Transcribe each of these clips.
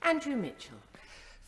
Andrew Mitchell.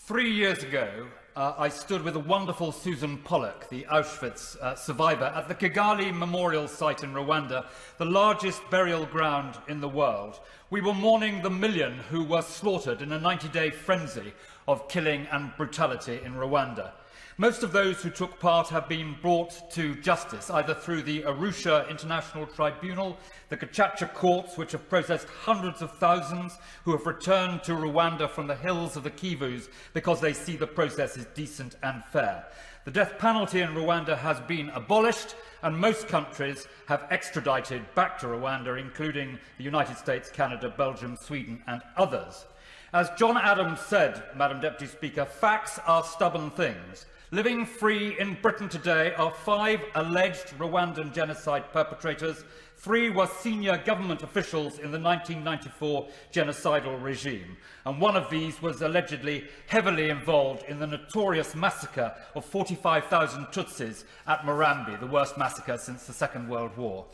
3 years ago, I stood with the wonderful Susan Pollock, the Auschwitz survivor, at the Kigali Memorial Site in Rwanda, the largest burial ground in the world. We were mourning the million who were slaughtered in a 90-day frenzy of killing and brutality in Rwanda. Most of those who took part have been brought to justice, either through the Arusha International Tribunal, the Gacaca courts, which have processed hundreds of thousands who have returned to Rwanda from the hills of the Kivus because they see the process is decent and fair. The death penalty in Rwanda has been abolished, and most countries have extradited back to Rwanda, including the United States, Canada, Belgium, Sweden, and others. As John Adams said, Madam Deputy Speaker, facts are stubborn things. Living free in Britain today are 5 alleged Rwandan genocide perpetrators. 3 were senior government officials in the 1994 genocidal regime, and one of these was allegedly heavily involved in the notorious massacre of 45,000 Tutsis at Murambi, the worst massacre since the Second World War.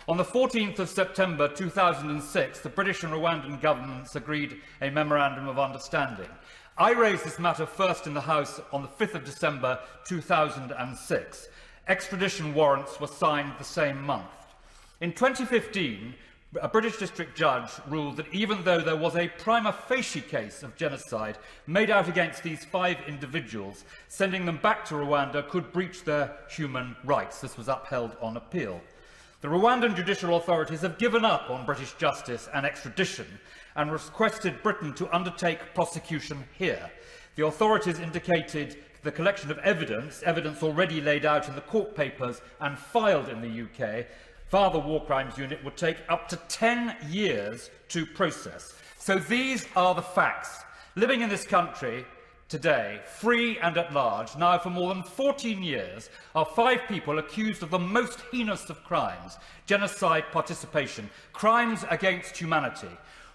On the 14th of September 2006, the British and Rwandan governments agreed a memorandum of understanding. I raised this matter first in the House on the 5th of December 2006. Extradition warrants were signed the same month. In 2015, a British district judge ruled that even though there was a prima facie case of genocide made out against these 5 individuals, sending them back to Rwanda could breach their human rights. This was upheld on appeal. The Rwandan judicial authorities have given up on British justice and extradition and requested Britain to undertake prosecution here. The authorities indicated the collection of evidence already laid out in the court papers and filed in the UK, via the War Crimes Unit, would take up to 10 years to process. So these are the facts. Living in this country today, free and at large, now for more than 14 years, are 5 people accused of the most heinous of crimes: genocide participation, crimes against humanity.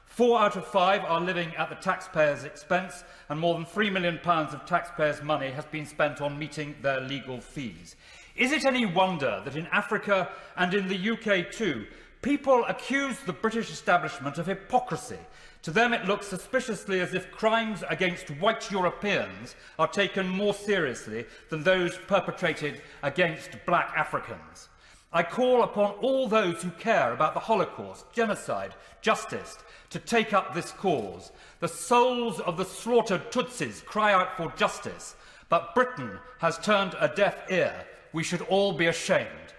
4 out of 5 are living at the taxpayers' expense, and more than £3 million of taxpayers' money has been spent on meeting their legal fees. Is it any wonder that in Africa and in the UK too, people accuse the British establishment of hypocrisy? To them it looks suspiciously as if crimes against white Europeans are taken more seriously than those perpetrated against black Africans. I call upon all those who care about the Holocaust, genocide, justice, to take up this cause. The souls of the slaughtered Tutsis cry out for justice, but Britain has turned a deaf ear. We should all be ashamed.